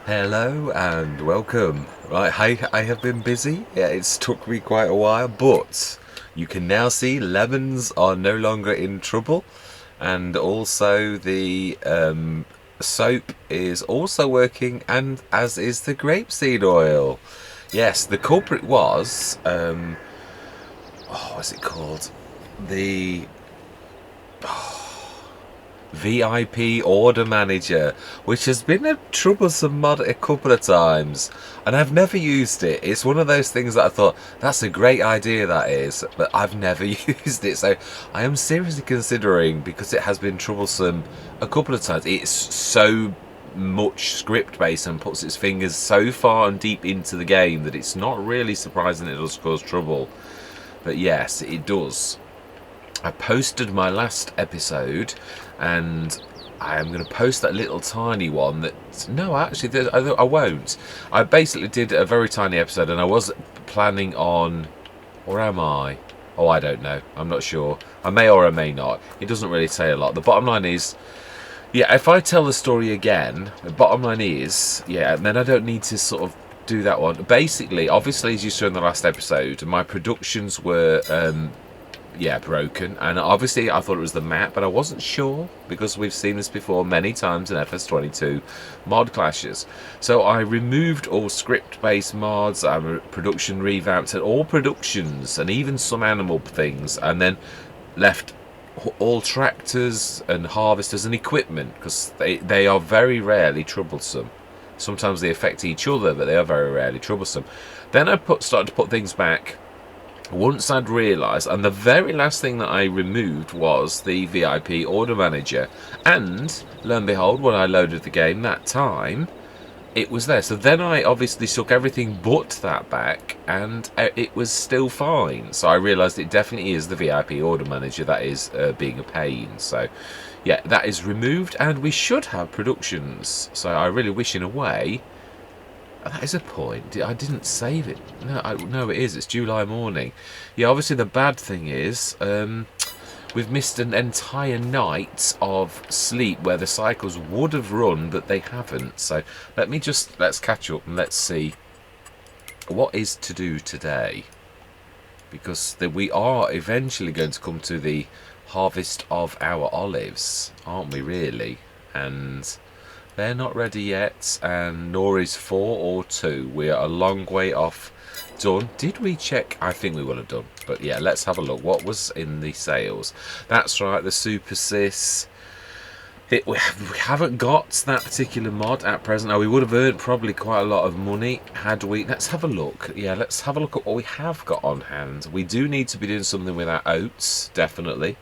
Hello and welcome. Right, I have been busy. Yeah, it's took me quite a while, but you can now see lemons are no longer in trouble, and also the soap is also working, and as is the grapeseed oil. Yes, the culprit was what's it called? The VIP order manager, which has been a troublesome mod a couple of times, and I've never used it. It's one of those things that I thought, that's a great idea, that is, but I've never used it. So I am seriously considering, because it has been troublesome a couple of times. It's so much script based and puts its fingers so far and deep into the game that it's not really surprising it does cause trouble. But yes, it does. I posted my last episode, and I am going to post that little tiny one that... No, actually, I won't. I basically did a very tiny episode, and I was planning on... Or am I? Oh, I don't know. I'm not sure. I may or I may not. It doesn't really say a lot. The bottom line is... Yeah, if I tell the story again, the bottom line is... Yeah, and then I don't need to sort of do that one. Basically, obviously, as you saw in the last episode, my productions were... broken, and obviously I thought it was the map, but I wasn't sure, because we've seen this before many times in FS22 mod clashes. So I removed all script-based mods, production revamped, and all productions, and even some animal things, and then left all tractors and harvesters and equipment, because they are very rarely troublesome. Sometimes they affect each other, but they are very rarely troublesome. Then I started to put things back once I'd realised, and the very last thing that I removed was the VIP order manager, and lo and behold, when I loaded the game that time, it was there. So then I obviously took everything but that back, and it was still fine. So I realised it definitely is the VIP order manager that is being a pain. So yeah, that is removed, and we should have productions. So I really wish, in a way... That is a point. I didn't save it. No, it is. It's July morning. Yeah, obviously the bad thing is we've missed an entire night of sleep where the cycles would have run, but they haven't. So let's catch up and let's see what is to do today, because we are eventually going to come to the harvest of our olives, aren't we? Really, and they're not ready yet, and nor is 4 or 2. We are a long way off done. Did we check? I think we will have done. But yeah, let's have a look. What was in the sales? That's right, the Super Sis. We haven't got that particular mod at present. Now, we would have earned probably quite a lot of money had we... Let's have a look. Yeah, let's have a look at what we have got on hand. We do need to be doing something with our oats, definitely.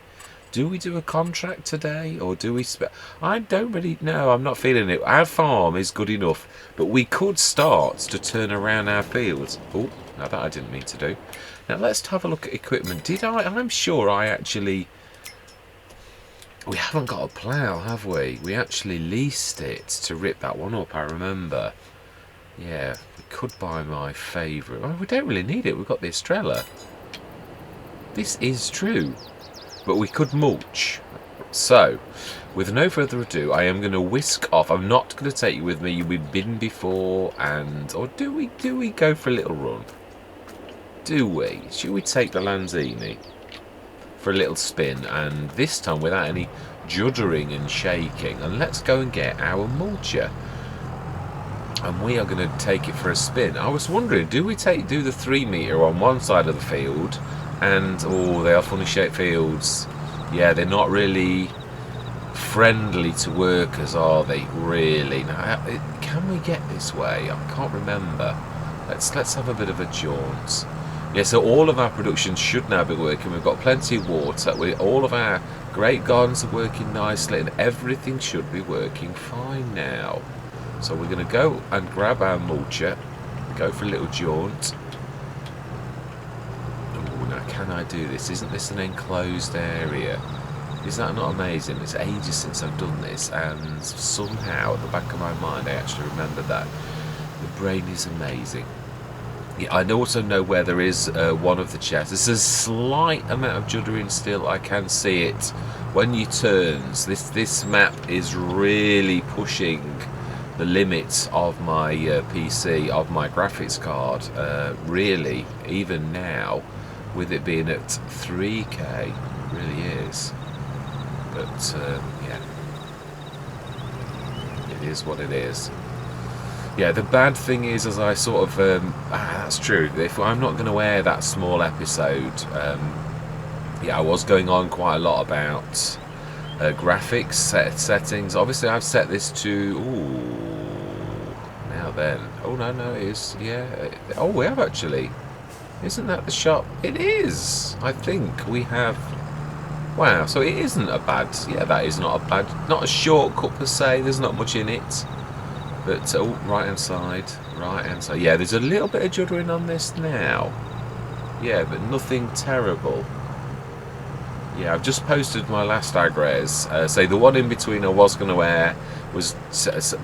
Do we do a contract today, or do we... I don't really know. I'm not feeling it. Our farm is good enough, but we could start to turn around our fields. Oh, now that I didn't mean to do. Now, let's have a look at equipment. Did I... I'm sure I actually... We haven't got a plough, have we? We actually leased it to rip that one up, I remember. Yeah, we could buy my favourite. Oh, we don't really need it. We've got the Estrella. This is true. But we could mulch. So, with no further ado, I am going to whisk off. I'm not going to take you with me. We've been before, and... Or do we go for a little run? Do we? Should we take the Lanzini for a little spin, and this time without any juddering and shaking, and let's go and get our mulcher, and we are going to take it for a spin. I was wondering, do the 3 metre on one side of the field, and oh, they are funny shaped fields. Yeah, they're not really friendly to workers, are they? Really? Now, can we get this way? I can't remember. Let's have a bit of a jaunt. Yeah, so all of our production should now be working. We've got plenty of water. All of our great gardens are working nicely, and everything should be working fine now. So we're going to go and grab our mulcher, go for a little jaunt. Oh, now can I do this? Isn't this an enclosed area? Is that not amazing? It's ages since I've done this, and somehow at the back of my mind I actually remember that. The brain is amazing. Yeah, I also know where there is one of the chests. There's a slight amount of juddering still. I can see it when you turns. This map is really pushing the limit of my PC, of my graphics card. Really, even now, with it being at 3K, it really is. But yeah, it is what it is. Yeah, the bad thing is, as I sort of that's true. If I'm not going to air that small episode, yeah, I was going on quite a lot about graphics settings. Obviously, I've set this to. Ooh, now then. Oh no, it is. Yeah. Oh, we have actually. Isn't that the shot? It is. I think we have. Wow. So it isn't a bad. Yeah, that is not a bad. Not a shortcut per se. There's not much in it. But oh, right hand side. Yeah, there's a little bit of juddering on this now. Yeah, but nothing terrible. Yeah, I've just posted my last agres. So the one in between I was going to air was...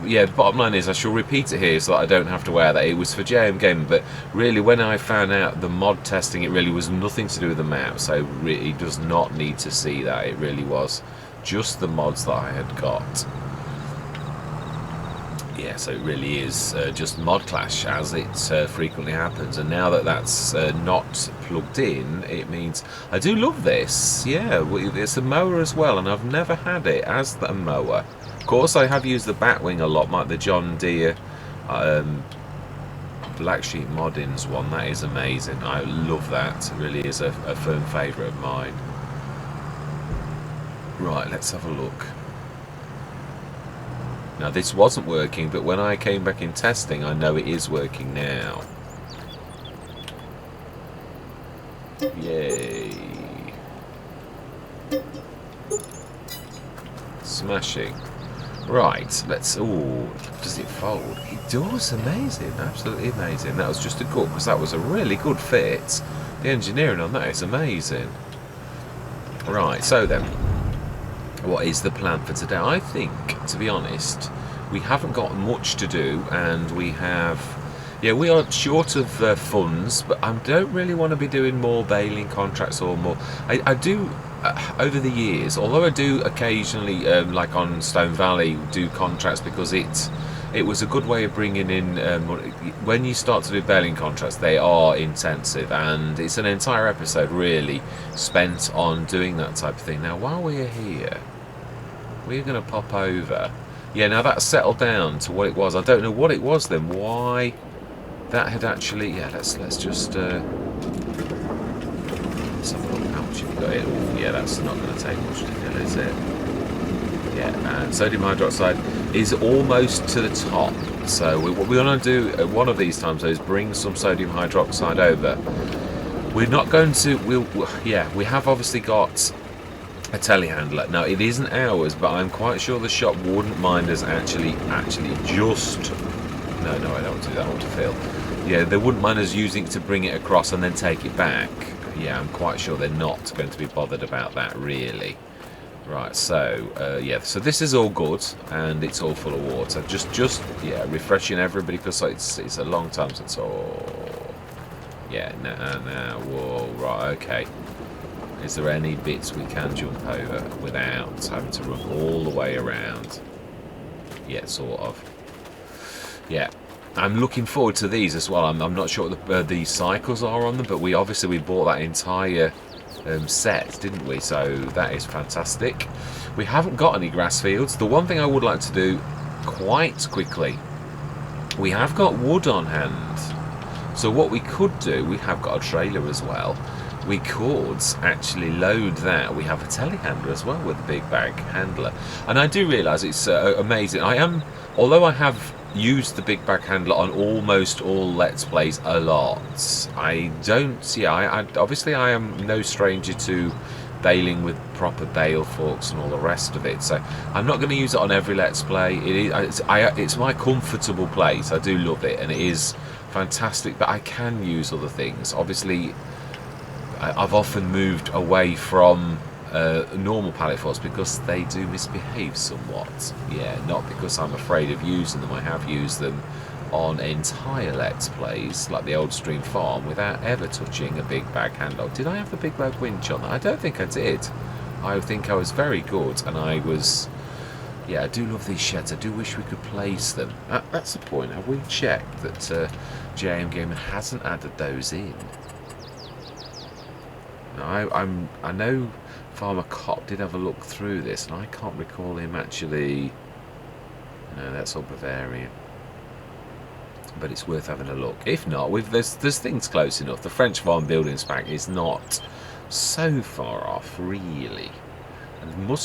yeah, the bottom line is I shall repeat it here so that I don't have to air that. It was for JMGaming, but really when I found out the mod testing, it really was nothing to do with the map. So really does not need to see that. It really was just the mods that I had got. Yeah, so it really is just mod clash, as it frequently happens. And now that that's not plugged in, it means I do love this. Yeah, it's a mower as well, and I've never had it as a mower. Of course, I have used the Batwing a lot, like the John Deere Black Sheep Moddings one. That is amazing. I love that. It really is a firm favourite of mine. Right, let's have a look. Now this wasn't working, but when I came back in testing, I know it is working now. Yay. Smashing. Right, let's... Ooh, does it fold? It does, amazing, absolutely amazing. That was just a gut, because that was a really good fit. The engineering on that is amazing. Right, so then... what is the plan for today? I think, to be honest, we haven't got much to do, and we have... yeah, we are short of funds, but I don't really want to be doing more baling contracts or more... I do, over the years, although I do occasionally, like on Stone Valley, do contracts because it was a good way of bringing in... when you start to do baling contracts, they are intensive, and it's an entire episode, really, spent on doing that type of thing. Now, while we're here... we're going to pop over. Yeah, now that's settled down to what it was. I don't know what it was then. Why that had actually... yeah, let's just... let's have a look how much you've got in. Yeah, that's not going to take much to fill, is it? Yeah, and sodium hydroxide is almost to the top. So what we're going to do one of these times though, is bring some sodium hydroxide over. We're not going to... yeah, we have obviously got... a telehandler. Now it isn't ours, but I'm quite sure the shop wouldn't mind us actually just... no, I don't want to do that. I want to fill. Yeah, they wouldn't mind us using it to bring it across and then take it back. Yeah, I'm quite sure they're not going to be bothered about that, really. Right, so yeah, so this is all good, and it's all full of water. Just yeah, refreshing everybody because it's a long time since... oh, yeah, now, whoa, right, okay. Is there any bits we can jump over without having to run all the way around? Yeah, sort of. Yeah, I'm looking forward to these as well. I'm not sure what the cycles are on them, but we bought that entire set, didn't we? So that is fantastic. We haven't got any grass fields. The one thing I would like to do quite quickly, we have got wood on hand. So what we could do, we have got a trailer as well. We could actually load that. We have a telehandler as well with a big bag handler. And I do realise it's amazing. Although I have used the big bag handler on almost all Let's Plays a lot, I don't... yeah, obviously I am no stranger to baling with proper bale forks and all the rest of it. So I'm not going to use it on every Let's Play. It's my comfortable place. I do love it, and it is fantastic. But I can use other things. Obviously... I've often moved away from normal pallet forks because they do misbehave somewhat. Yeah, not because I'm afraid of using them. I have used them on entire Let's Plays, like the Old Stream Farm, without ever touching a big bag handle. Did I have the big bag winch on that? I don't think I did. I think I was very good, and I was Yeah, I do love these sheds. I do wish we could place them. That's the point. Have we checked that JMGaming hasn't added those in? Now, I know Farmer Cop did have a look through this, and I can't recall him actually. No, that's all Bavarian. But it's worth having a look. If not, there's things close enough. The French farm building spec is not so far off, really. And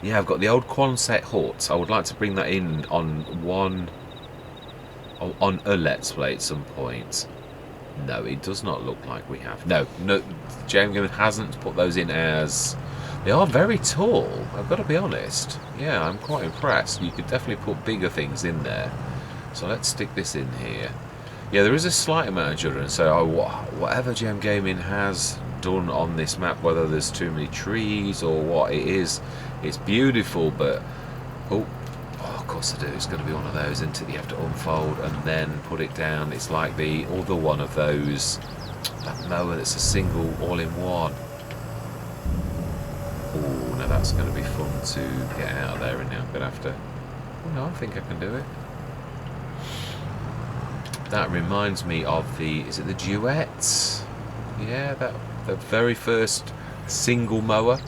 yeah, I've got the old Quonset hut. I would like to bring that in on a Let's Play at some point. No, it does not look like we have. No, JMGaming hasn't put those in as... They are very tall, I've got to be honest. Yeah, I'm quite impressed. You could definitely put bigger things in there. So let's stick this in here. Yeah, there is a slight amount of judgment. So whatever JMGaming has done on this map, whether there's too many trees or what it is, it's beautiful, but... Oh, of course I do. It's going to be one of those, isn't it? You have to unfold and then put it down. It's like the other one of those, that mower that's a single all-in-one. Oh, now that's going to be fun to get out of there, and now I'm going to have to... Oh, no, I think I can do it. That reminds me of the... Is it the Duets? Yeah, the very first single mower.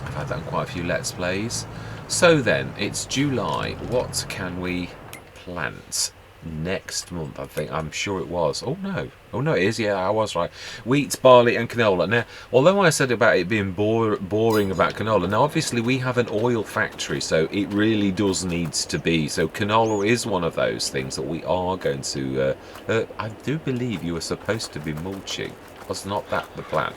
I've had that in quite a few Let's Plays. So then, it's July. What can we plant next month? I'm sure it was. Oh no, it is. Yeah, I was right. Wheat, barley, and canola. Now, although I said about it being boring about canola, now obviously we have an oil factory, so it really does need to be. So canola is one of those things that we are going to. I do believe you were supposed to be mulching. Was not that the plan?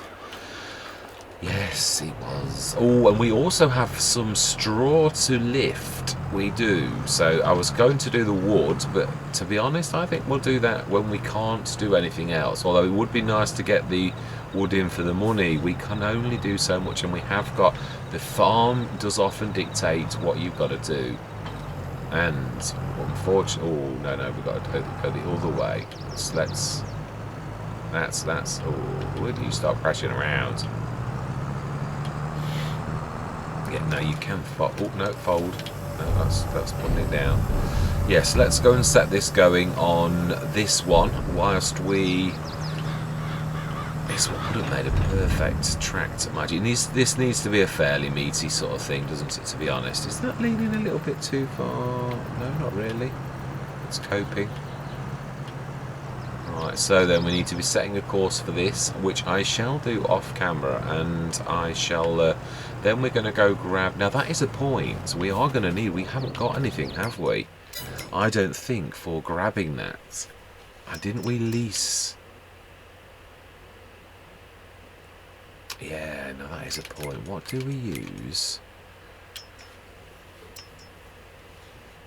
Yes, it was. Oh, and we also have some straw to lift. We do. So I was going to do the wood, but to be honest, I think we'll do that when we can't do anything else. Although it would be nice to get the wood in for the money. We can only do so much, and we have got... The farm does often dictate what you've got to do. And unfortunately... Oh, no, we've got to go the other way. So that's... Oh, where do you start crashing around? Yeah, no, you can fold. Oh, no, fold. No, that's putting it down. Yes, let's go and set this going on this one whilst we... This one would have made a perfect tractor magic. This needs to be a fairly meaty sort of thing, doesn't it, to be honest? Is that leaning a little bit too far? No, not really. It's coping. Right, so then we need to be setting a course for this, which I shall do off camera, and I shall... then we're going to go grab... Now, that is a point we are going to need. We haven't got anything, have we? I don't think, for grabbing that. Didn't we lease... Yeah, no, that is a point. What do we use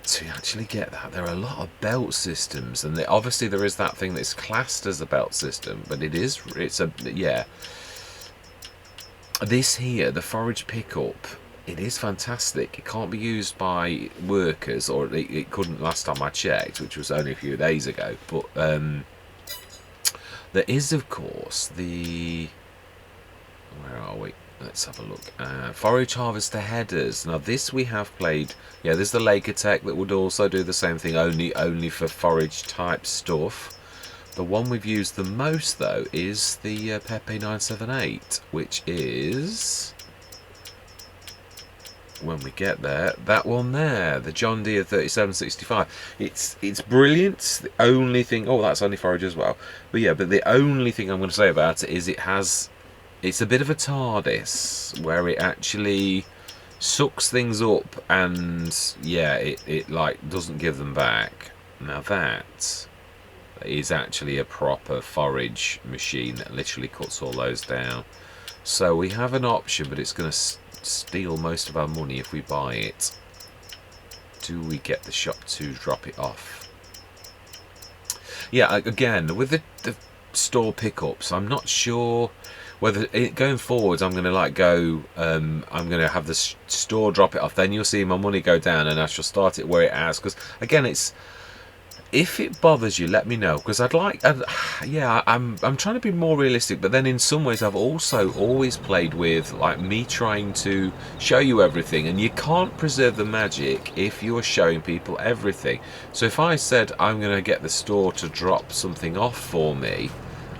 to actually get that? There are a lot of belt systems, and obviously there is that thing that's classed as a belt system, but yeah. This here, the forage pickup, it is fantastic. It can't be used by workers, or it couldn't last time I checked, which was only a few days ago. But there is, of course, the... Where are we? Let's have a look. Forage harvester headers. Now this we have played. Yeah, there's the Laker Tech that would also do the same thing, only for forage type stuff. The one we've used the most though is the Pepe 978, which is, when we get there, that one there, the John Deere 3765. It's brilliant. The only thing... Oh, that's only forage as well. But yeah, but the only thing I'm going to say about it is it's a bit of a TARDIS, where it actually sucks things up, and yeah, it like doesn't give them back. Now that is actually a proper forage machine that literally cuts all those down. So we have an option, but it's going to steal most of our money if we buy it. Do we get the shop to drop it off? Yeah, again, with the store pickups, I'm not sure whether going forwards I'm going to like go, I'm going to have the store drop it off, then you'll see my money go down, and I shall start it where it has, because again it if it bothers you, let me know, because yeah, I'm trying to be more realistic, but then in some ways I've also always played with like me trying to show you everything, and you can't preserve the magic if you're showing people everything. So if I said I'm going to get the store to drop something off for me,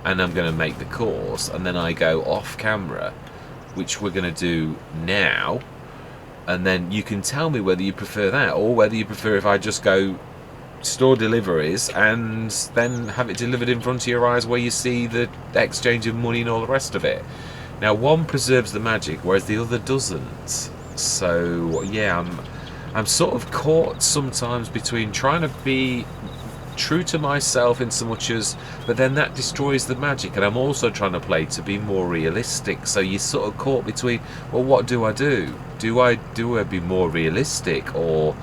and I'm going to make the course, and then I go off camera, which we're going to do now, and then you can tell me whether you prefer that or whether you prefer if I just go store deliveries and then have it delivered in front of your eyes where you see the exchange of money and all the rest of it. Now, one preserves the magic whereas the other doesn't. So yeah, I'm sort of caught sometimes between trying to be true to myself in so much as, but then that destroys the magic, and I'm also trying to play to be more realistic. So you're sort of caught between, well, what do I do? Do I be more realistic, or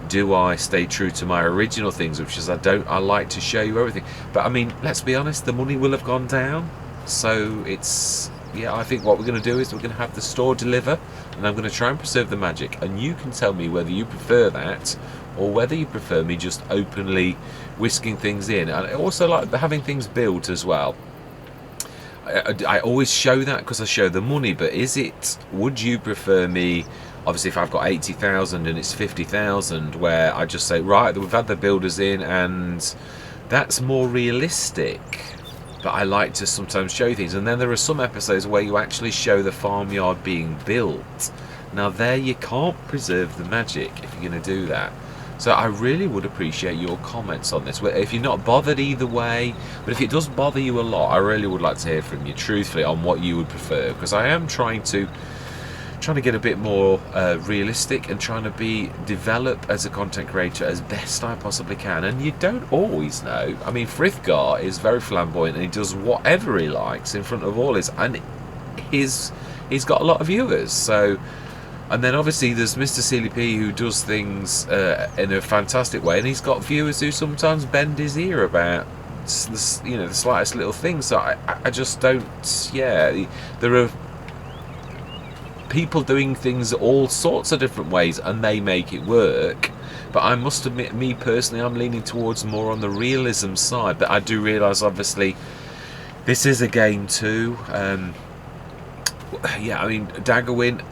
do I stay true to my original things, which is I like to show you everything. But I mean, let's be honest, the money will have gone down, so it's, yeah, I think what we're going to do is we're going to have the store deliver, and I'm going to try and preserve the magic, and you can tell me whether you prefer that or whether you prefer me just openly whisking things in. And I also like having things built as well. I always show that because I show the money, but would you prefer me, obviously if I've got 80,000 and it's 50,000, where I just say, right, we've had the builders in, and that's more realistic. But I like to sometimes show things, and then there are some episodes where you actually show the farmyard being built. Now there you can't preserve the magic if you're going to do that. So I really would appreciate your comments on this. If you're not bothered either way, but if it does bother you a lot, I really would like to hear from you truthfully on what you would prefer, because I am trying to get a bit more realistic and trying to develop as a content creator as best I possibly can. And you don't always know. I mean, Frithgar is very flamboyant and he does whatever he likes in front of all his, and he's got a lot of viewers. So, and then obviously there's Mr. Sealy P, who does things in a fantastic way, and he's got viewers who sometimes bend his ear about the slightest little thing. So I just don't, yeah, there are people doing things all sorts of different ways and they make it work. But I must admit, me personally, I'm leaning towards more on the realism side. But I do realise, obviously, this is a game too. Yeah, I mean, Daggerwin,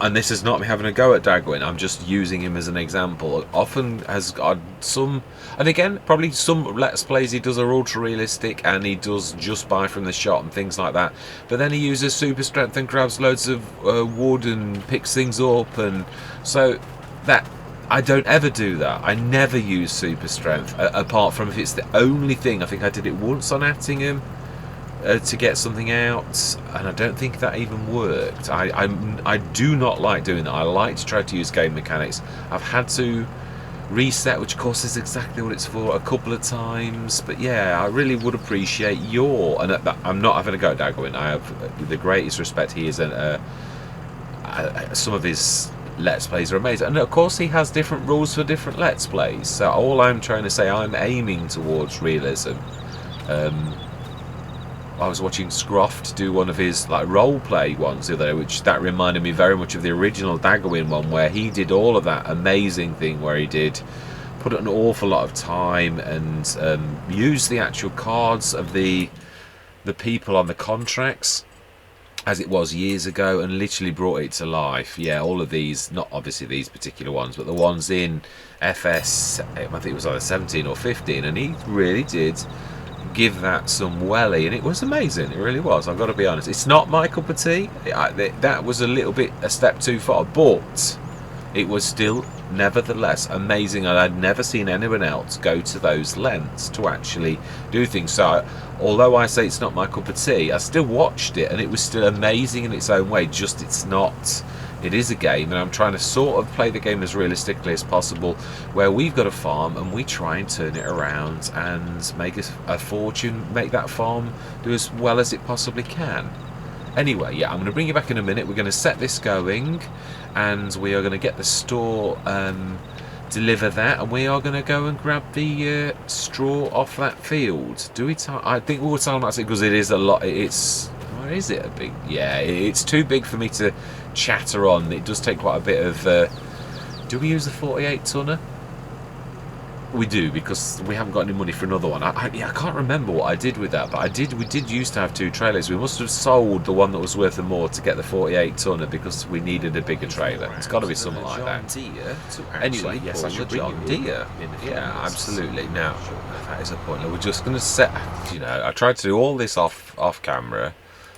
and this is not me having a go at Daggerwin, I'm just using him as an example, often has got some, and again, probably some Let's Plays he does are ultra realistic and he does just buy from the shop and things like that, but then he uses super strength and grabs loads of wood and picks things up, and so that, I don't ever do that. I never use super strength, apart from if it's the only thing. I think I did it once on Attingham, to get something out, and I don't think that even worked. I do not like doing that. I like to try to use game mechanics. I've had to reset, which of course is exactly what it's for, a couple of times. But yeah, I really would appreciate your, and I'm not having a go at Daggerwin. I have the greatest respect. He is some of his Let's Plays are amazing, and of course he has different rules for different Let's Plays. So all I'm trying to say, I'm aiming towards realism. I was watching Scroft do one of his like role play ones the other day, which that reminded me very much of the original Daggerwin one, where he did all of that amazing thing where he did put an awful lot of time and use the actual cards of the people on the contracts as it was years ago, and literally brought it to life. Yeah, all of these, not obviously these particular ones, but the ones in FS, I think it was either 17 or 15, and he really did give that some welly, and it was amazing. It really was. I've got to be honest, it's not my cup of tea. That was a little bit a step too far, but it was still nevertheless amazing, and I'd never seen anyone else go to those lengths to actually do things. So although I say it's not my cup of tea, I still watched it and it was still amazing in its own way. Just it is a game, and I'm trying to sort of play the game as realistically as possible, where we've got a farm and we try and turn it around and make a fortune, make that farm do as well as it possibly can. Anyway, yeah, I'm going to bring you back in a minute. We're going to set this going, and we are going to get the store, deliver that, and we are going to go and grab the straw off that field. Do we? I think we'll time lapse it because it is a lot. Where is it? Yeah, it's too big for me to chatter on. It does take quite a bit of. Do we use the 48 tonner? We do, because we haven't got any money for another one. Yeah, I can't remember what I did with that, but we did used to have 2 trailers. We must have sold the one that was worth more to get the 48 tonner because we needed a bigger trailer. It's got to be something like that. Anyway, yes, I should bring John Deere. Yeah, absolutely. Now, that is a point. We're just going to set, you know, I tried to do all this off camera,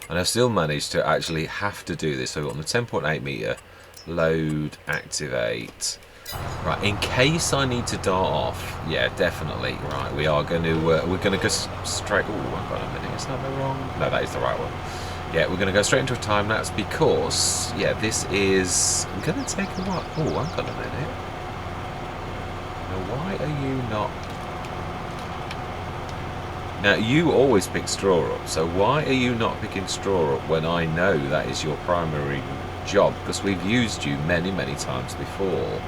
and I still managed to actually have to do this. So on the 10.8 meter, load, activate. Right, in case I need to dart off, yeah, definitely. Right, we are going to we're going to go straight. Oh, hang on a minute, is that the wrong? No, that is the right one. Yeah, we're going to go straight into a time lapse because yeah, this is going to take a while. Oh, hang on a minute. Now, why are you not? Now, you always pick straw up, so why are you not picking straw up when I know that is your primary job? Because we've used you many, many times before.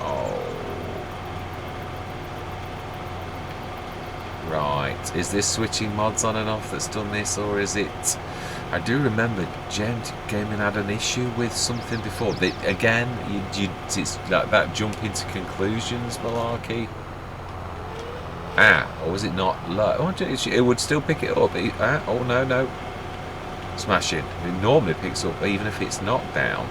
Oh. Right, is this switching mods on and off that's done this, or is it... I do remember JMGaming had an issue with something before. Again, it's like that jump into conclusions malarkey. Or was it not low? Oh, it would still pick it up. Oh, no. Smashing. It normally picks up even if it's not down.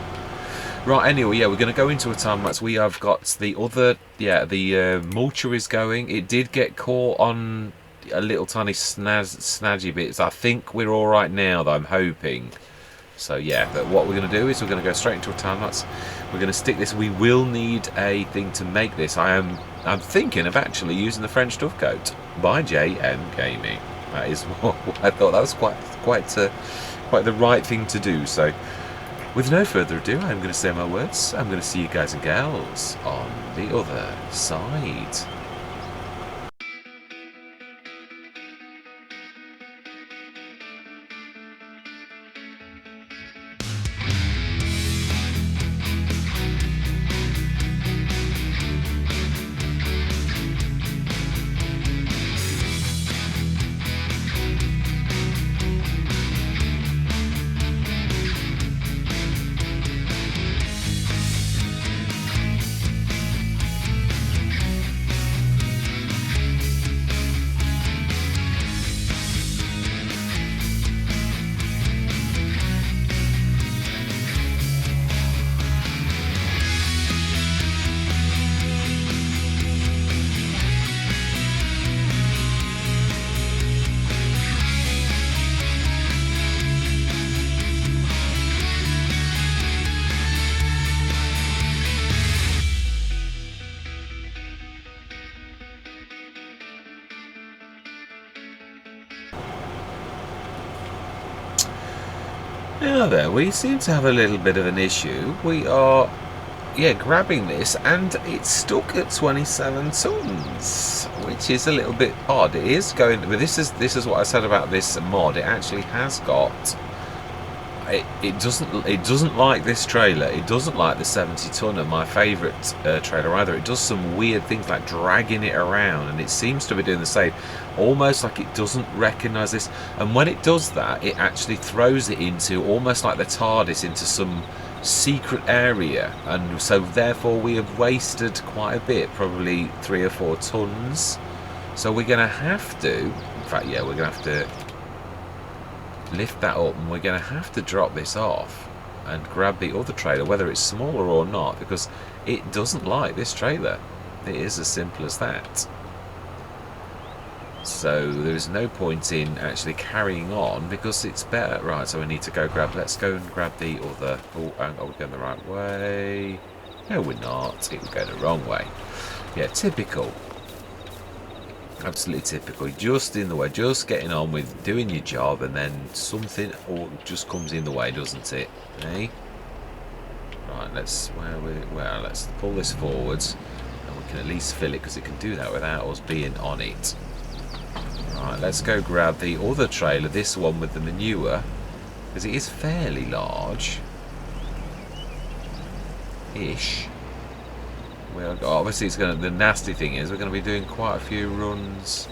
Right, anyway, yeah, we're going to go into a time lapse. We have got the other, yeah, the mulcher is going. It did get caught on a little tiny snazzy bits. I think we're all right now, though, I'm hoping. So, yeah, but what we're going to do is we're going to go straight into a time lapse. We're going to stick this. We will need a thing to make this. I'm thinking of actually using the French Dovecote by JMGaming. That is what I thought. That was quite the right thing to do. So, with no further ado, I'm going to say my words. I'm going to see you guys and gals on the other side. Now there, we seem to have a little bit of an issue. We are, yeah, grabbing this and it's stuck at 27 tons, which is a little bit odd. It is going, but this is what I said about this mod. It actually has got, it doesn't like this trailer. It doesn't like the 70 tonner, my favourite trailer either. It does some weird things like dragging it around, and it seems to be doing the same. Almost like it doesn't recognise this, and when it does that, it actually throws it into almost like the TARDIS into some secret area, and so therefore we have wasted quite a bit, probably 3 or 4 tons. So we're going to have to, in fact, yeah, we're going to have to lift that up, and we're going to have to drop this off and grab the other trailer, whether it's smaller or not, because it doesn't like this trailer. It is as simple as that. So there's no point in actually carrying on because it's better. Right, so we need to go grab, let's go and grab the other. Oh, we're going the right way. No, we're not. It would go the wrong way. Yeah, typical. Absolutely typical. Just in the way, just getting on with doing your job, and then something or just comes in the way, doesn't it? Eh? Right, let's let's pull this forwards, and we can at least fill it because it can do that without us being on it. Right, let's go grab the other trailer, this one with the manure, because it is fairly large. Ish. Obviously, it's going. The nasty thing is we're going to be doing quite a few runs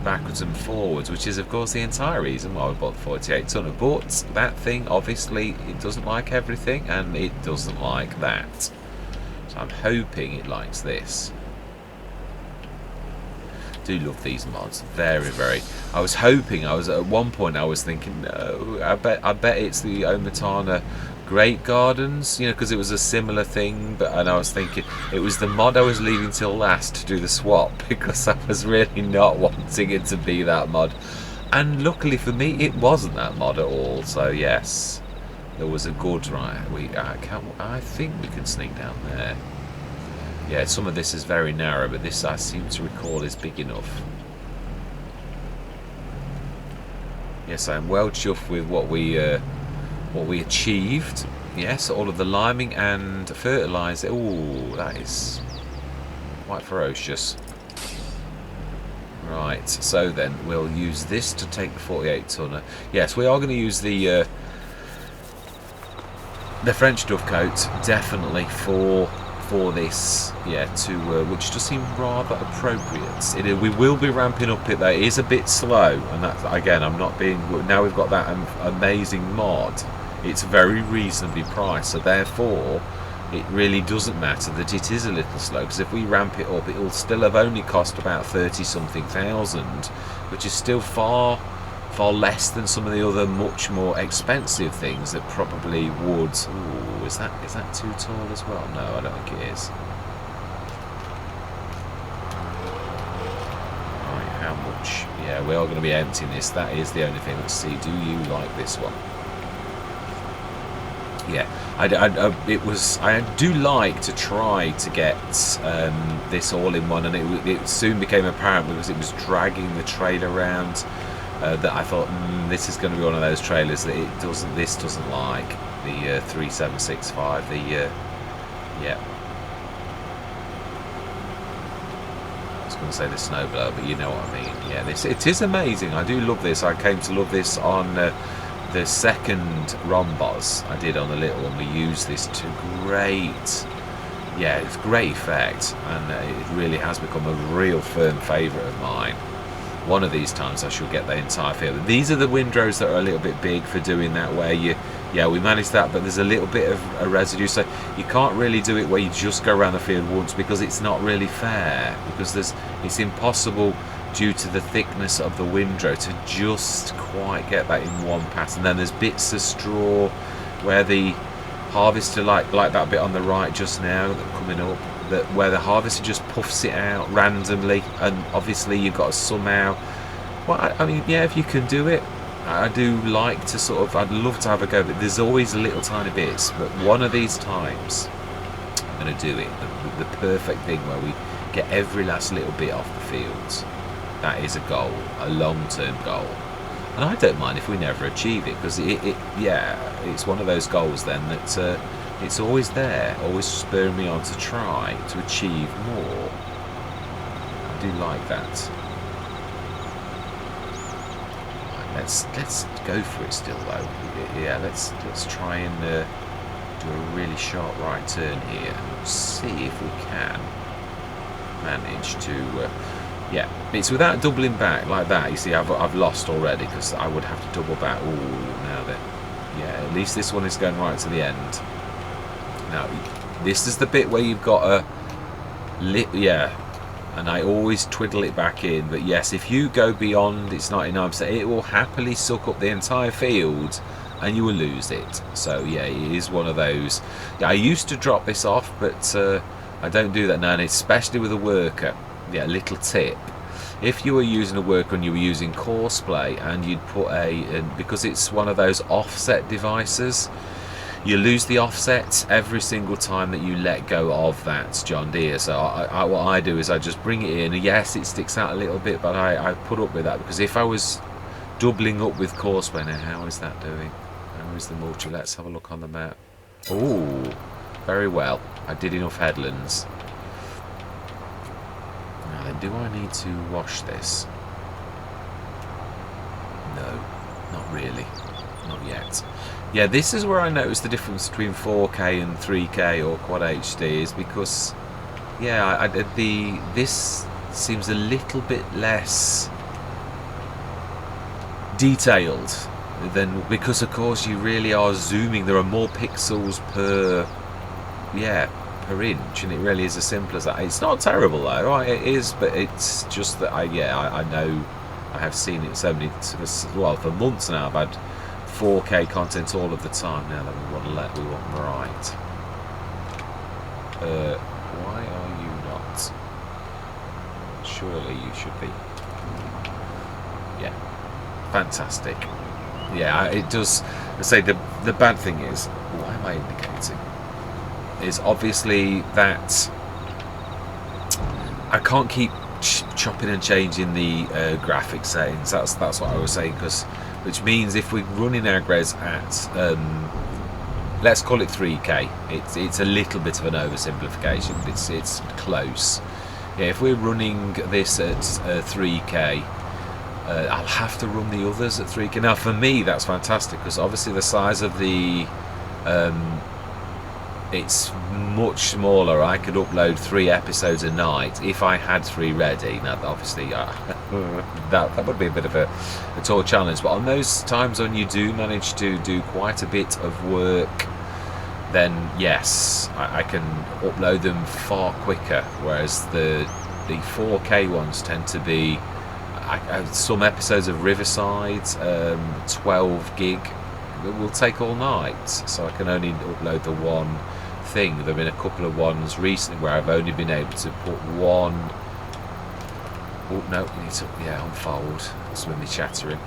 backwards and forwards, which is of course the entire reason why we bought the 48 tonner. But that thing, obviously, it doesn't like everything, and it doesn't like that. So I'm hoping it likes this. Do love these mods, very, very. I was hoping, at one point I was thinking, no, I bet it's the Omatana Great Gardens, you know, because it was a similar thing. And I was thinking it was the mod I was leaving till last to do the swap, because I was really not wanting it to be that mod. And luckily for me, it wasn't that mod at all. So yes, there was a good right. I think we can sneak down there. Yeah, some of this is very narrow, but this I seem to recall is big enough. Yes, I'm well chuffed with what we achieved. Yes, all of the liming and fertilizer. Oh, that is quite ferocious. Right, so then we'll use this to take the 48 tonner. Yes, we are going to use the French dovecote definitely for this, yeah, which does seem rather appropriate. We will be ramping up it though. It is a bit slow, and that again, I'm not being. Now we've got that amazing mod. It's very reasonably priced, so therefore it really doesn't matter that it is a little slow, because if we ramp it up, it will still have only cost about 30-something thousand, which is still far less than some of the other much more expensive things that probably would. Ooh, is that too tall as well? No, I don't think it is. Right, how much? Yeah, we are going to be emptying this. That is the only thing. Let's see. Do you like this one? Yeah, I do like to try to get this all in one, and it soon became apparent because it was dragging the trailer around. That I thought this is going to be one of those trailers that this doesn't like the 3765. Yeah. I was going to say the snowblower, but you know what I mean. Yeah, it is amazing. I do love this. I came to love this on the second rhombos I did on the little, and we used this to great. Yeah, it's great effect, and it really has become a real firm favourite of mine. One of these times I shall get the entire field. These are the windrows that are a little bit big for doing that, where we managed that, but there's a little bit of a residue, so you can't really do it where you just go around the field once, because it's not really fair, because it's impossible due to the thickness of the windrow to just quite get that in one pass. And then there's bits of straw where the harvester, like that bit on the right just now coming up, where the harvester just puffs it out randomly, and obviously you've got to somehow, well, I mean, yeah, if you can do it, I do like to sort of, I'd love to have a go, but there's always little tiny bits. But one of these times I'm going to do it, the perfect thing where we get every last little bit off the fields. That is a goal, a long-term goal, and I don't mind if we never achieve it, because it's one of those goals then that it's always there, always spurring me on to try to achieve more. I do like that. Right, let's go for it still though. Yeah, let's try and do a really sharp right turn here and see if we can manage to. Yeah, it's without doubling back like that. You see, I've lost already, because I would have to double back. Ooh, now then. Yeah, at least this one is going right to the end. Now, this is the bit where you've got yeah, and I always twiddle it back in. But yes, if you go beyond its 99%, it will happily suck up the entire field, and you will lose it. So yeah, it is one of those. Yeah, I used to drop this off, but I don't do that now, and especially with a worker. Yeah, little tip: if you were using a worker and you were using courseplay, and you'd put because it's one of those offset devices, you lose the offset every single time that you let go of that John Deere. So what I do is I just bring it in. Yes, it sticks out a little bit, but I put up with that, because if I was doubling up with courseplay, now how is that doing? How is the mulch? Let's have a look on the map. Oh, very well. I did enough headlands. Now then, do I need to wash this? No, not really. Not yet. Yeah, this is where I noticed the difference between 4K and 3K or Quad HD, is because, yeah, this seems a little bit less detailed than, because of course you really are zooming. There are more pixels per per inch, and it really is as simple as that. It's not terrible though, right? It is, but it's just that I know I have seen it so many, well, for months now. I've had 4K content all of the time. Now that we want right. Why are you not? Surely you should be. Yeah, fantastic. Yeah, it does. I say the bad thing is, why am I indicating? Is obviously that I can't keep chopping and changing the graphic settings. That's what I was saying, which means if we're running our gres at let's call it 3K, it's a little bit of an oversimplification, but it's close. Yeah, if we're running this at 3K, I'll have to run the others at 3K. Now for me that's fantastic, because obviously the size of the it's much smaller. I could upload 3 episodes a night if I had 3 ready. Now obviously that would be a bit of a tall challenge, but on those times when you do manage to do quite a bit of work, then yes, I can upload them far quicker, whereas the 4K ones tend to be some episodes of Riverside, 12 gig, it will take all night, so I can only upload the one thing. There have been a couple of ones recently where I've only been able to put one. Oh no, you need to unfold. That's with me chattering.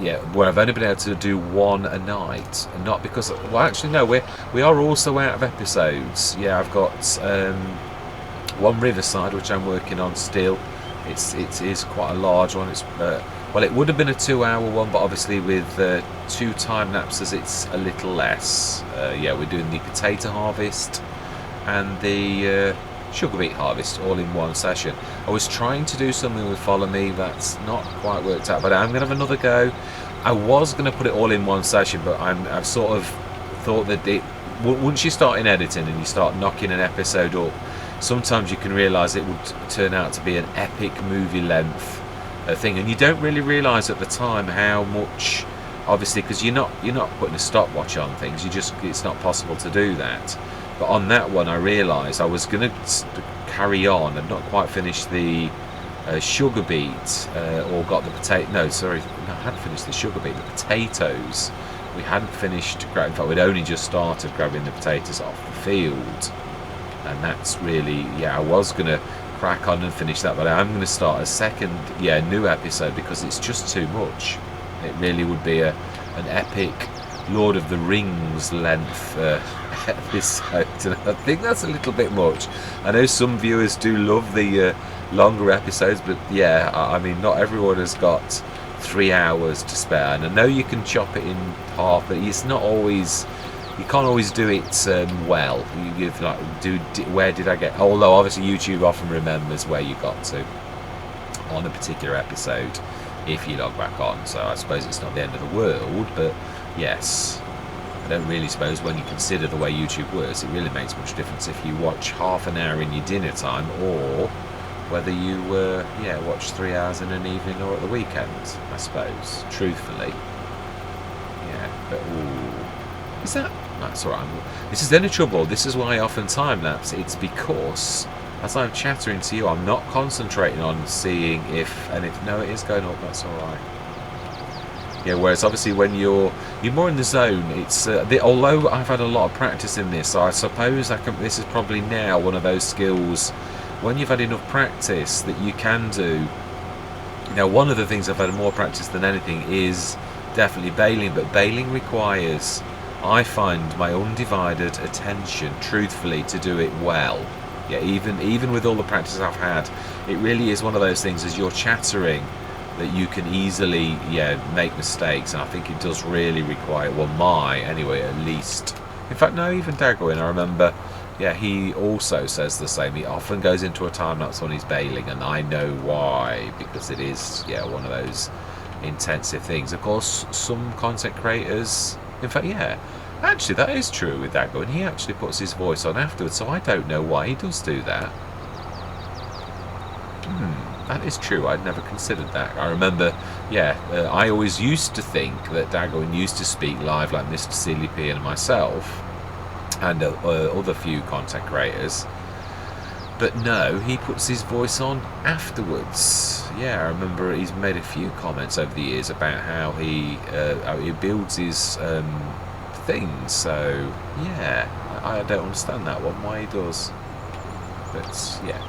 Yeah, where I've only been able to do one a night, and not because, well, actually no, we are also out of episodes. Yeah, I've got one Riverside which I'm working on still. It is quite a large one. It's well, it would have been a 2-hour one, but obviously with 2 time lapses it's a little less. Yeah, we're doing the potato harvest and the sugar beet harvest all in one session. I was trying to do something with Follow Me, that's not quite worked out, but I'm going to have another go. I was going to put it all in one session, but I've sort of thought that once you start in editing and you start knocking an episode up, sometimes you can realise it would turn out to be an epic movie length thing, and you don't really realise at the time how much, obviously, because you're not putting a stopwatch on things. It's not possible to do that. But on that one, I realised I was going to carry on and not quite finish the sugar beet, or got the potato. No, sorry, I hadn't finished the sugar beet. The potatoes, we hadn't finished. In fact, we'd only just started grabbing the potatoes off the field. And that's really, I was going to crack on and finish that, but I'm going to start a second, new episode, because it's just too much. It really would be an epic Lord of the Rings length episode, and I think that's a little bit much. I know some viewers do love the longer episodes, but yeah, I mean, not everyone has got 3 hours to spare, and I know you can chop it in half, but it's not always. You can't always do it well. You've like, where did I get? Although obviously YouTube often remembers where you got to on a particular episode if you log back on. So I suppose it's not the end of the world, but yes, I don't really suppose when you consider the way YouTube works, it really makes much difference if you watch half an hour in your dinner time, or whether you watch 3 hours in an evening or at the weekend. I suppose, truthfully, but is that? That's alright. This is the only trouble. This is why I often time lapse. It's because as I'm chattering to you, I'm not concentrating on seeing if no, it is going up. That's alright. Yeah. Whereas obviously when you're more in the zone, it's although I've had a lot of practice in this, so I suppose this is probably now one of those skills when you've had enough practice that you can do. Now, one of the things I've had more practice than anything is definitely bailing, but bailing requires, I find, my undivided attention, truthfully, to do it well. Yeah, even with all the practice I've had, it really is one of those things, as you're chattering, that you can easily make mistakes, and I think it does really require, well, anyway, at least. In fact, no, even Dagwin, I remember, he also says the same. He often goes into a time lapse when he's bailing, and I know why, because it is one of those intensive things. Of course, some content creators, in fact, actually that is true with Dago, and he actually puts his voice on afterwards, so I don't know why he does do that. That is true. I'd never considered that. I remember, I always used to think that Dago used to speak live like Mr. Silly P and myself, and other few content creators. But no, he puts his voice on afterwards. Yeah, I remember he's made a few comments over the years about how he builds his things. So yeah, I don't understand that one, why he does. But yeah,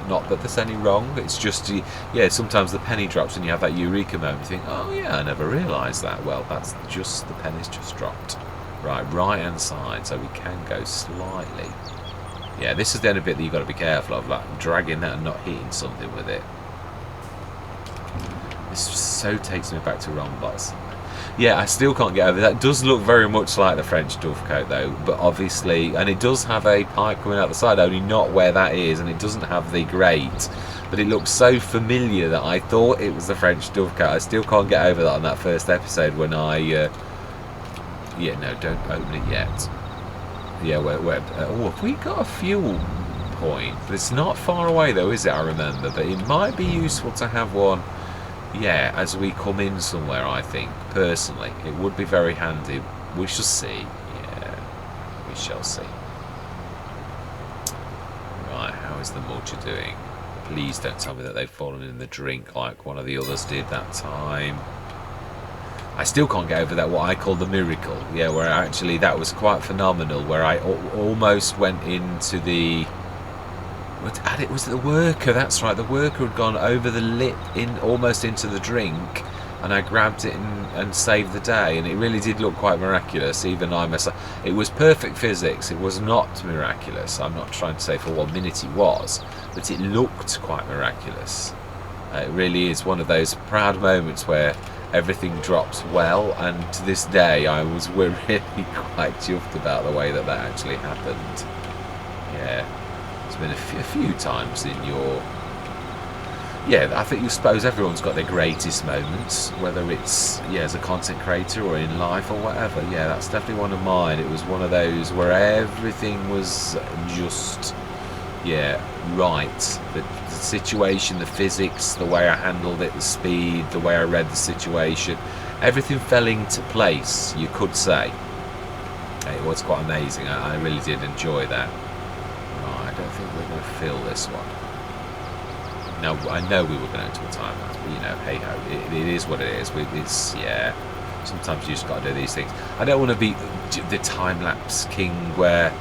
not that there's any wrong. It's just, yeah, sometimes the penny drops and you have that eureka moment. You think, oh yeah, I never realised that. Well, that's just, the penny's just dropped. Right hand side, so we can go slightly. Yeah, this is the only bit that you've got to be careful of, like dragging that and not hitting something with it. This so takes me back to Rombots. Yeah, I still can't get over that. It does look very much like the French dovecote though, but obviously, and it does have a pipe coming out the side, only not where that is, and it doesn't have the grate. But it looks so familiar that I thought it was the French dovecote. I still can't get over that on that first episode when I... yeah, no, don't open it yet. Yeah, oh, have we got a fuel point? It's not far away though, is it? I remember, but it might be useful to have one. Yeah, as we come in somewhere, I think personally, it would be very handy. We shall see. Yeah, we shall see. Right, how is the mulcher doing? Please don't tell me that they've fallen in the drink like one of the others did that time. I still can't get over that, what I call the miracle. Yeah, where actually that was quite phenomenal, where I almost went into the... was it the worker? That's right, the worker had gone over the lip, almost into the drink, and I grabbed it and saved the day, and it really did look quite miraculous. Even I myself, it was perfect physics, it was not miraculous. I'm not trying to say for 1 minute it was, but it looked quite miraculous. It really is one of those proud moments where everything drops well, and to this day I was really quite chuffed about the way that actually happened. Yeah, it's been a few times in your... Yeah, I think you suppose everyone's got their greatest moments, whether it's, yeah, as a content creator or in life or whatever. Yeah, that's definitely one of mine. It was one of those where everything was just, yeah, right. The situation, the physics, the way I handled it, the speed, the way I read the situation, everything fell into place, you could say. It was quite amazing. I really did enjoy that. Right, I don't think we're going to fill this one. Now, I know we were going into a time lapse, but you know, hey ho, it is what it is. It's, yeah, sometimes you just got to do these things. I don't want to be the time lapse king where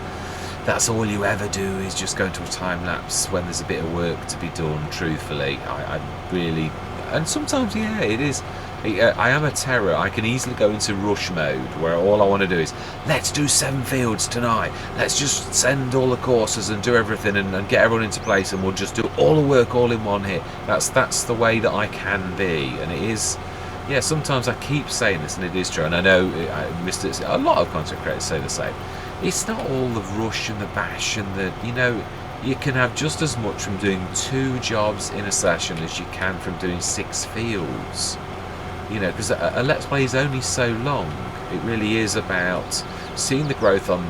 that's all you ever do is just go into a time lapse when there's a bit of work to be done. Truthfully, I really, and sometimes, yeah, it is. I am a terror. I can easily go into rush mode where all I want to do is, let's do 7 fields tonight. Let's just send all the courses and do everything and get everyone into place, and we'll just do all the work all in one hit. That's the way that I can be, and it is. Yeah, sometimes I keep saying this, and it is true. And I know a lot of content creators say the same. It's not all the rush and the bash and the, you know, you can have just as much from doing 2 jobs in a session as you can from doing 6 fields. You know, because a Let's Play is only so long. It really is about seeing the growth on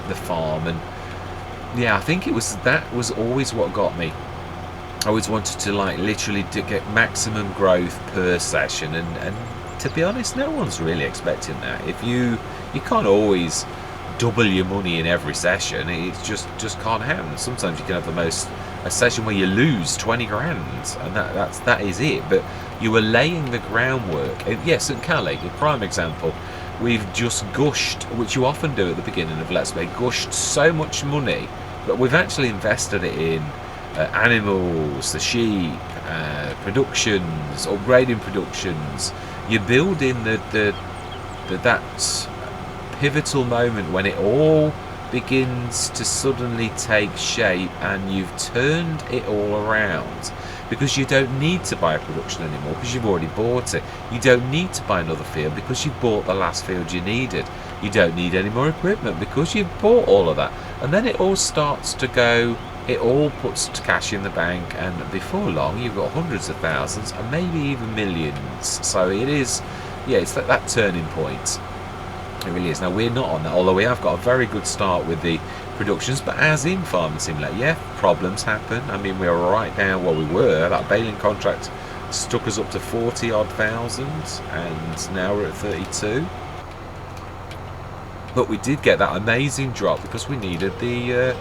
the farm. And yeah, I think that was always what got me. I always wanted to, like, literally to get maximum growth per session. And to be honest, no one's really expecting that. If you can't always double your money in every session, it just can't happen. Sometimes you can have a session where you lose 20 grand, and that is it. But you were laying the groundwork. And yes, at Cali, a prime example, we've just gushed, which you often do at the beginning of Let's Play, gushed so much money, but we've actually invested it in animals, the sheep, productions, upgrading productions. You're building that pivotal moment when it all begins to suddenly take shape, and you've turned it all around, because you don't need to buy a production anymore because you've already bought it. You don't need to buy another field because you've bought the last field you needed. You don't need any more equipment because you've bought all of that. And then it all starts to go, it all puts cash in the bank, and before long you've got hundreds of thousands and maybe even millions. So it is, yeah, it's that turning point. It really is. Now, we're not on that, although we have got a very good start with the productions, but as in Farming Simulator, yeah, problems happen. I mean, we are right down where we were. That baling contract stuck us up to 40 odd thousand, and now we're at 32. But we did get that amazing drop because we needed the...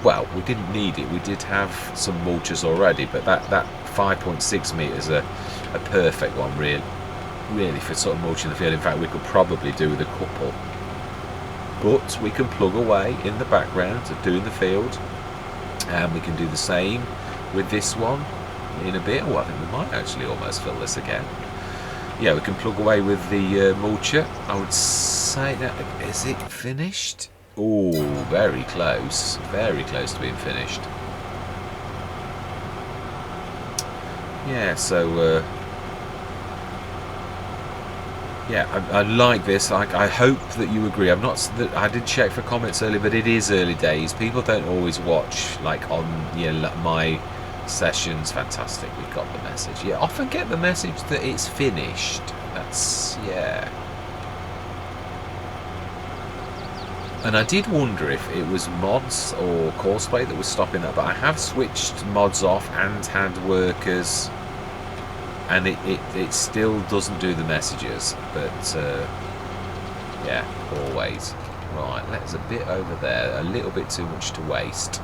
well, we didn't need it. We did have some mulches already, but that 5.6 metres a perfect one, really for sort of mulching the field. In fact, we could probably do with a couple. But we can plug away in the background of doing the field, and we can do the same with this one in a bit. Oh, I think we might actually almost fill this again. Yeah, we can plug away with the mulcher. I would say that, is it finished? Oh, very close to being finished. Yeah, so yeah, I like this. I hope that you agree. I did check for comments earlier, but it is early days. People don't always watch like on my sessions. Fantastic, we got the message. Yeah, often get the message that it's finished. That's, yeah. And I did wonder if it was mods or courseplay that was stopping that, but I have switched mods off and had workers, and it still doesn't do the messages, but yeah, always. Right, there's a bit over there, a little bit too much to waste.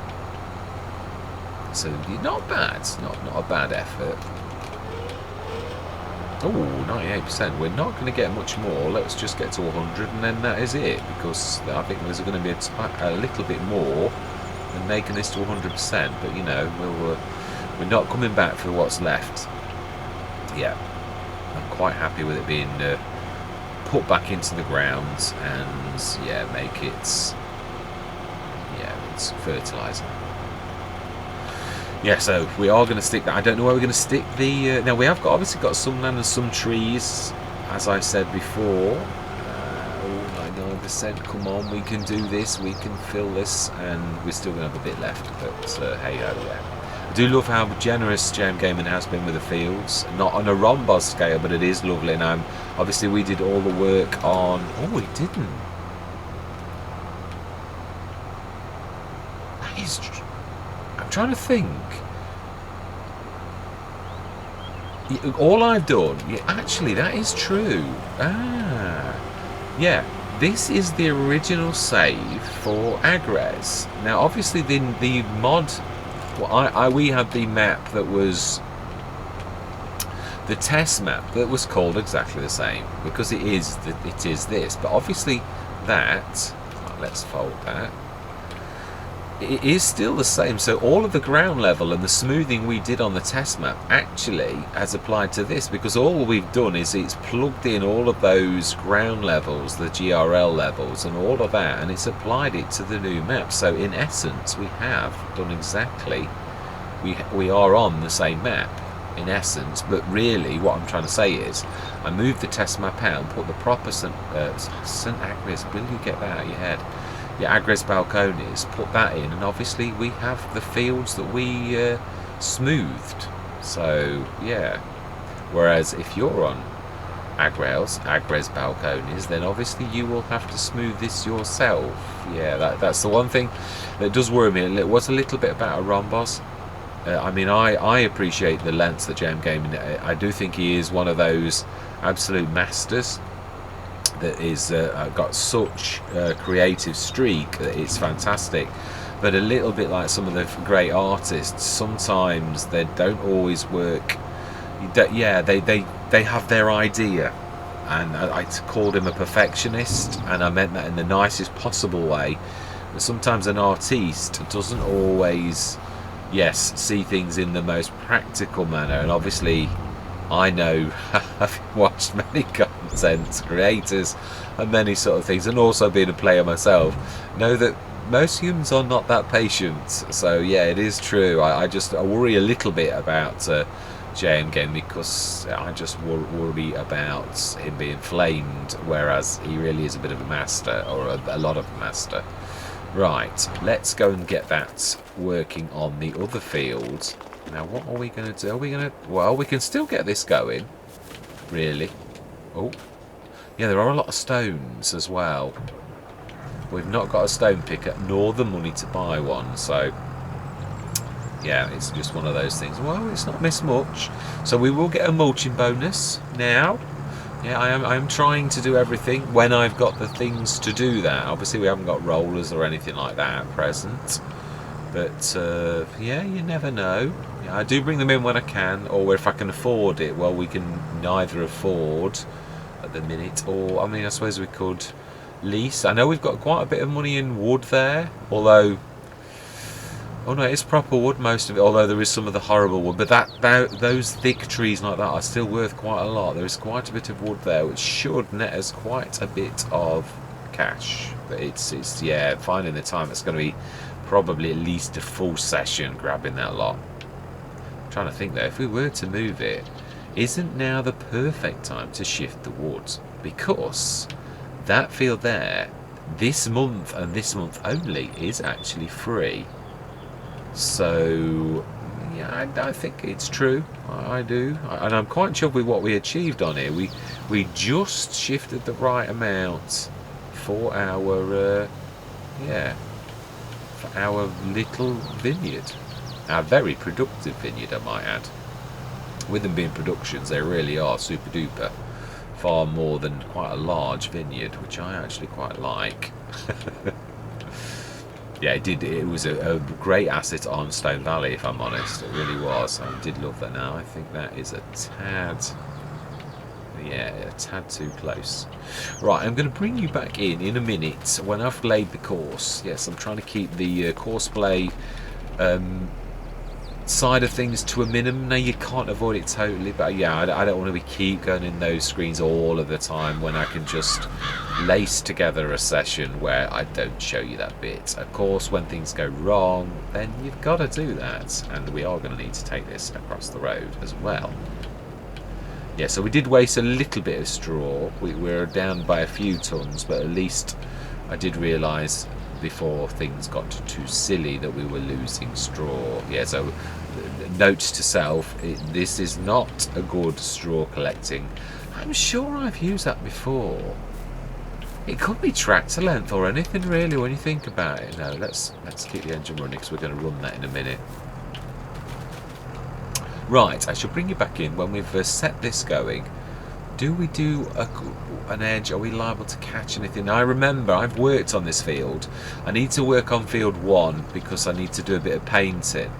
So not bad, not a bad effort. Oh, 98%. We're not going to get much more. Let's just get to 100 and then that is it, because I think there's going to be a little bit more than making this to 100%, but you know, we're not coming back for what's left. Yeah, I'm quite happy with it being put back into the ground, and yeah, make it, yeah, it's fertilizer. Yeah, so we are going to stick that. I don't know where we're going to stick the... now, we have obviously got some land and some trees, as I said before. 99%, come on, we can do this, we can fill this, and we're still going to have a bit left, but hey-ho, yeah. I do love how generous JMGaming has been with the fields. Not on a rhombus scale, but it is lovely, and obviously we did all the work on... Oh, we didn't. That is... I'm trying to think. All I've done, yeah, actually that is true. Yeah, this is the original save for Agres. Now obviously the mod, well, we had the map that was the test map that was called exactly the same, because it is this, but obviously that, let's fold that, it is still the same. So all of the ground level and the smoothing we did on the test map actually has applied to this, because all we've done is it's plugged in all of those ground levels, the GRL levels and all of that, and it's applied it to the new map. So in essence we have done exactly, we are on the same map in essence, but really what I'm trying to say is I moved the test map out and put the proper St Agnes, will you get that out of your head? Yeah, Agres Balconies, put that in, and obviously we have the fields that we smoothed. So yeah, whereas if you're on Agres Balconies, then obviously you will have to smooth this yourself. Yeah, that's the one thing that does worry me. It was a little bit about a rhombus. I mean, I appreciate the lengths that JMGaming. I do think he is one of those absolute masters that is got such a creative streak that it's fantastic, but a little bit like some of the great artists, sometimes they don't always work. Yeah, they have their idea, and I called him a perfectionist, and I meant that in the nicest possible way. But sometimes an artiste doesn't always, yes, see things in the most practical manner, and obviously I know, having watched many content creators and many sort of things, and also being a player myself, know that most humans are not that patient. So yeah, it is true. I worry a little bit about JMGaming, because I just worry about him being flamed, whereas he really is a bit of a master, or a lot of a master. Right, let's go and get that working on the other field. Now what are we going to do? Are we going to... Well, we can still get this going, really. Oh, yeah, there are a lot of stones as well. We've not got a stone picker, nor the money to buy one, so... Yeah, it's just one of those things. Well, it's not missed much. So we will get a mulching bonus now. Yeah, I am trying to do everything when I've got the things to do that. Obviously, we haven't got rollers or anything like that at present. But, yeah, you never know. Yeah, I do bring them in when I can, or if I can afford it. Well, we can neither afford at the minute, or, I mean, I suppose we could lease. I know we've got quite a bit of money in wood there, although... Oh no, it's proper wood, most of it, although there is some of the horrible wood. But those thick trees like that are still worth quite a lot. There is quite a bit of wood there, which should net us quite a bit of cash. But it's yeah, finding the time. It's going to be probably at least a full session grabbing that lot. I'm trying to think though, if we were to move it, isn't now the perfect time to shift the wood? Because that field there, this month and this month only, is actually free. So, yeah, I think it's true. I do. And I'm quite chuffed with what we achieved on here. We just shifted the right amount for our, for our little vineyard. Our very productive vineyard, I might add. With them being productions, they really are super duper. Far more than quite a large vineyard, which I actually quite like. Yeah, it was a great asset on Stone Valley, if I'm honest. It really was. I did love that. Now I think that is a tad, yeah, a tad too close. Right, I'm going to bring you back in a minute when I've laid the course. Yes, I'm trying to keep the course play side of things to a minimum. Now you can't avoid it totally, but yeah, I don't want to keep going in those screens all of the time when I can just lace together a session where I don't show you that bit. Of course, when things go wrong, then you've got to do that, and we are going to need to take this across the road as well. Yeah, so we did waste a little bit of straw. We're down by a few tons, but at least I did realise before things got too silly that we were losing straw. Yeah, so notes to self, this is not a good straw collecting. I'm sure I've used that before. It could be tractor length or anything really when you think about it. No, let's keep the engine running because we're going to run that in a minute. Right, I shall bring you back in when we've set this going. Do we do an edge? Are we liable to catch anything? Now, I remember I've worked on this field. I need to work on field 1 because I need to do a bit of painting.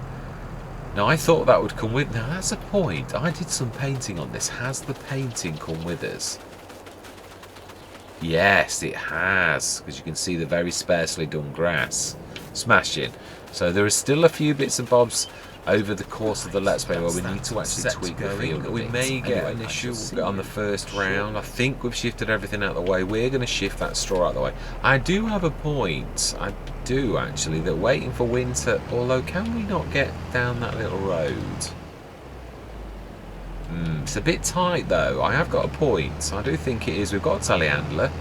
Now, I thought that would come with... Now, that's a point. I did some painting on this. Has the painting come with us? Yes, it has. Because you can see the very sparsely done grass. Smashing. So there are still a few bits and bobs over the course of the Let's Play where we need to actually tweak the field. We may get an issue on the first round. I think we've shifted everything out of the way. We're going to shift that straw out of the way. I do have a point. I do actually, that waiting for winter, although can we not get down that little road? It's a bit tight though. I have got a point. I do think it is. We've got a telehandler.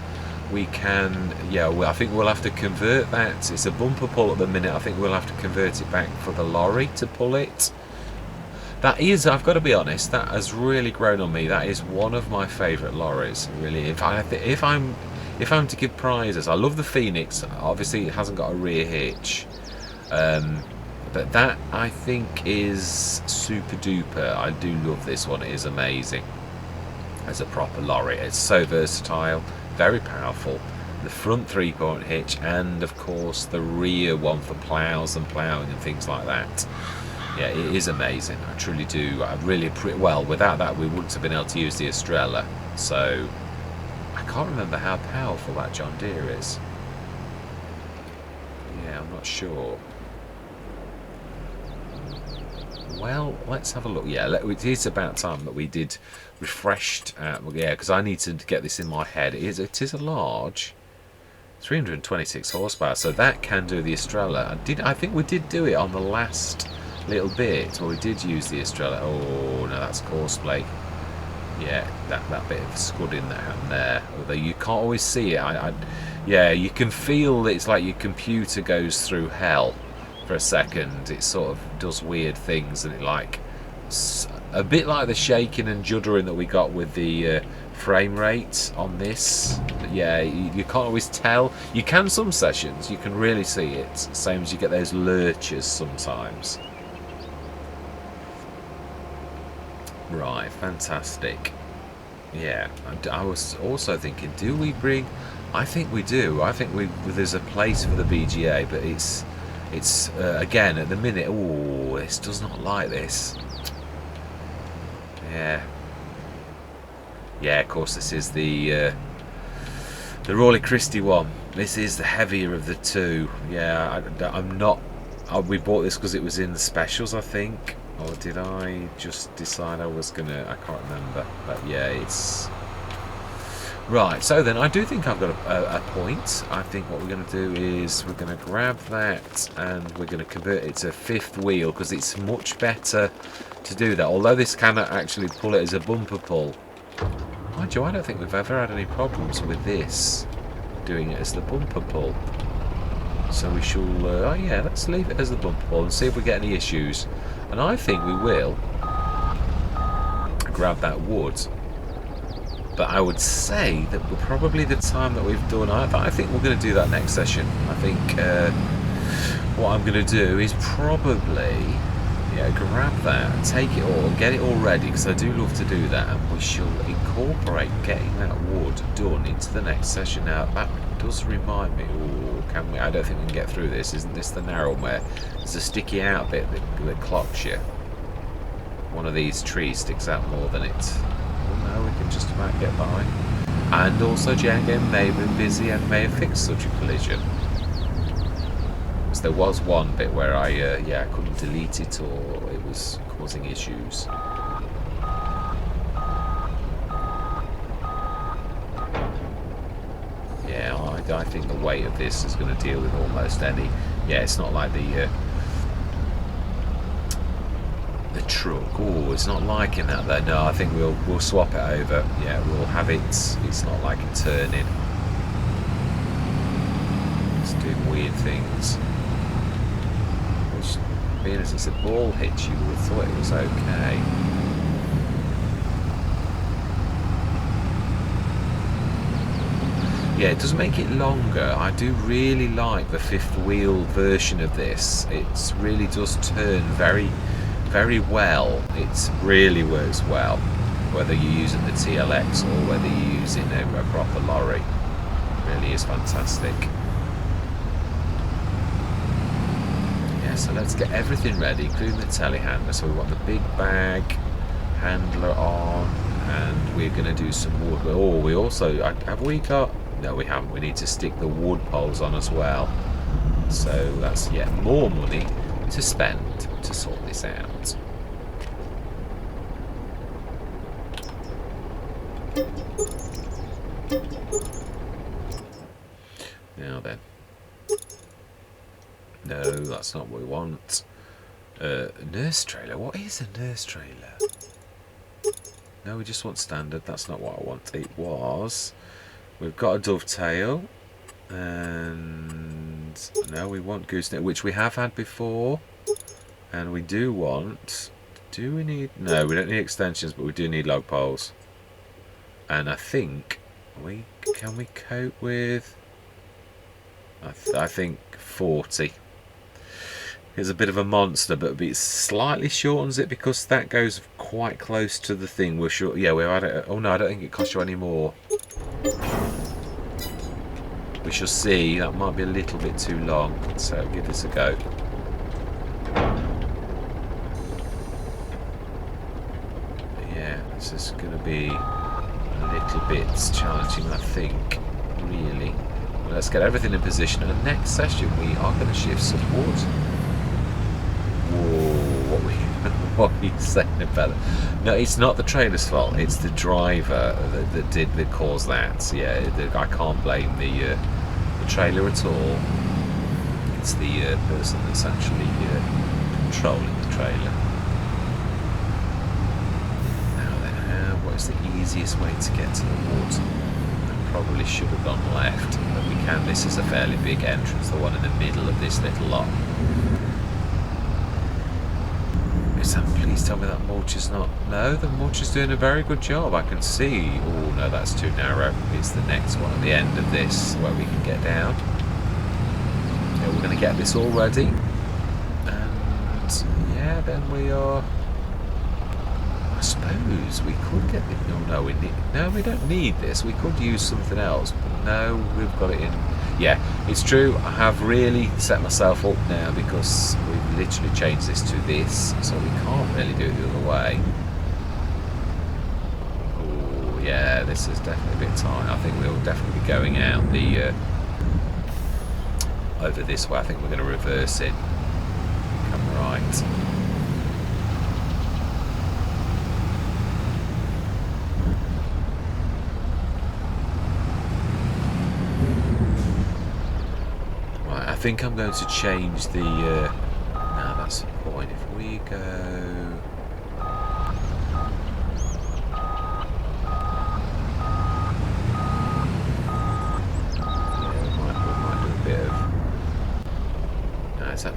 We can, yeah, well, I think we'll have to convert that. It's a bumper pull at the minute. I think we'll have to convert it back for the lorry to pull it. That is, I've got to be honest, that has really grown on me. That is one of my favourite lorries, really. If I'm to give prizes, I love the Phoenix. Obviously, it hasn't got a rear hitch. But that, I think, is super duper. I do love this one. It is amazing as a proper lorry. It's so versatile. Very powerful. The front 3-point hitch and of course the rear one for ploughs and ploughing and things like that. Yeah, it is amazing. I truly do. I really well, without that we wouldn't have been able to use the Estrella. So I can't remember how powerful that John Deere is. Yeah, I'm not sure. Well, let's have a look. Yeah, it is about time that we did refreshed. Yeah, because I need to get this in my head. It is a large 326 horsepower, so that can do the Estrella. I think we did do it on the last little bit where we did use the Estrella. Oh no, that's courseplay. Yeah, that bit of scudding that happened there. Although you can't always see it. Yeah, you can feel it's like your computer goes through hell. For a second, it sort of does weird things, and it like a bit like the shaking and juddering that we got with the frame rate on this. Yeah, you can't always tell. You can some sessions, you can really see it. Same as you get those lurches sometimes. Right, fantastic. Yeah, and I was also thinking, do we bring? I think we do. I think there's a place for the BGA, but it's again at the minute. Oh, this does not like this. Yeah, yeah. Of course, this is the Rawley Christie one. This is the heavier of the two. Yeah, I'm not. We bought this because it was in the specials, I think. Or did I just decide I was gonna? I can't remember. But yeah, it's right. So then, I do think I've got a point. I think what we're going to do is we're going to grab that and we're going to convert it to fifth wheel because it's much better to do that. Although this cannot actually pull it as a bumper pull. Mind you, I don't think we've ever had any problems with this doing it as the bumper pull. So we shall. Oh yeah, let's leave it as the bumper pull and see if we get any issues. And I think we will grab that wood. But I would say that we're probably the time that we've done. I think we're going to do that next session. I think what I'm going to do is probably grab that, take it all, get it all ready because I do love to do that. And we shall incorporate getting that wood done into the next session. Now that does remind me. Oh, can we? I don't think we can get through this. Isn't this the narrow where there's a sticky out bit that clocks you? One of these trees sticks out more than it. Oh no, we can just about get by. And also JMGaming may have been busy and may have fixed such a collision. Because there was one bit where I couldn't delete it or it was causing issues. Yeah, I think the weight of this is going to deal with almost any. Yeah, it's not like the truck. Oh, it's not liking that though. No, I think we'll swap it over. Yeah, we'll have it. It's not like a turning. It's doing weird things. Which, being as it's a ball hitch, you would have thought it was okay. Yeah, it does make it longer. I do really like the fifth wheel version of this. It really does turn very well. It really works well, whether you're using the TLX or whether you're using a proper lorry. It really is fantastic. Yeah, so let's get everything ready, including the telehandler. So we want the big bag handler on, and we're going to do some wood. Oh, we also have we got? No, we haven't. We need to stick the wood poles on as well. So that's yet more money to spend to sort this out. Now then. No, that's not what we want. Nurse trailer? What is a nurse trailer? No, we just want standard. That's not what I want. It was. We've got a dovetail. And no, we want gooseneck, which we have had before. And we do want. Do we need? No, we don't need extensions, but we do need log poles. And I think can we cope with? I think 40. It's a bit of a monster, but it slightly shortens it because that goes quite close to the thing. We're sure. Yeah, we're at it. Oh no, I don't think it costs you any more. We shall see. That might be a little bit too long, so give this a go. Yeah, this is going to be a little bit challenging, I think. Really. Well, let's get everything in position. And the next session, we are going to shift some wood. Whoa! What are you saying about it? No, it's not the trailer's fault. It's the driver that caused that. Yeah, I can't blame the trailer at all. It's the person that's actually controlling the trailer. Now then, what is the easiest way to get to the water? I probably should have gone left, but we can. This is a fairly big entrance, the one in the middle of this little lot. Please tell me that mulch is not. No, the mulch is doing a very good job. I can see. Oh no, that's too narrow. It's the next one at the end of this where we can get down. Yeah, we're going to get this all ready. And yeah, then we are. I suppose we could get the... No, we don't need this. We could use something else. But no, we've got it in... Yeah, it's true. I have really set myself up now because we've literally changed this to this. So we can't really do it the other way. Oh, yeah, this is definitely a bit tight. I think we'll definitely be going out the... over this way. I think we're going to reverse it. Come right. I think I'm going to change the... no, that's the point. If we go... Yeah, we might do a bit of... No, is that...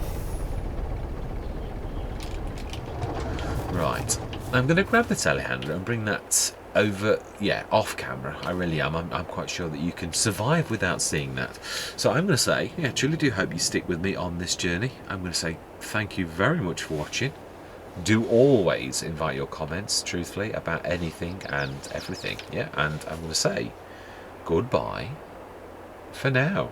Right. I'm going to grab the telehandler and bring that over, yeah, off camera. I really am. I'm quite sure that you can survive without seeing that. So I'm going to say, yeah, truly do hope you stick with me on this journey. I'm going to say thank you very much for watching. Do always invite your comments, truthfully, about anything and everything. Yeah, and I'm going to say goodbye for now.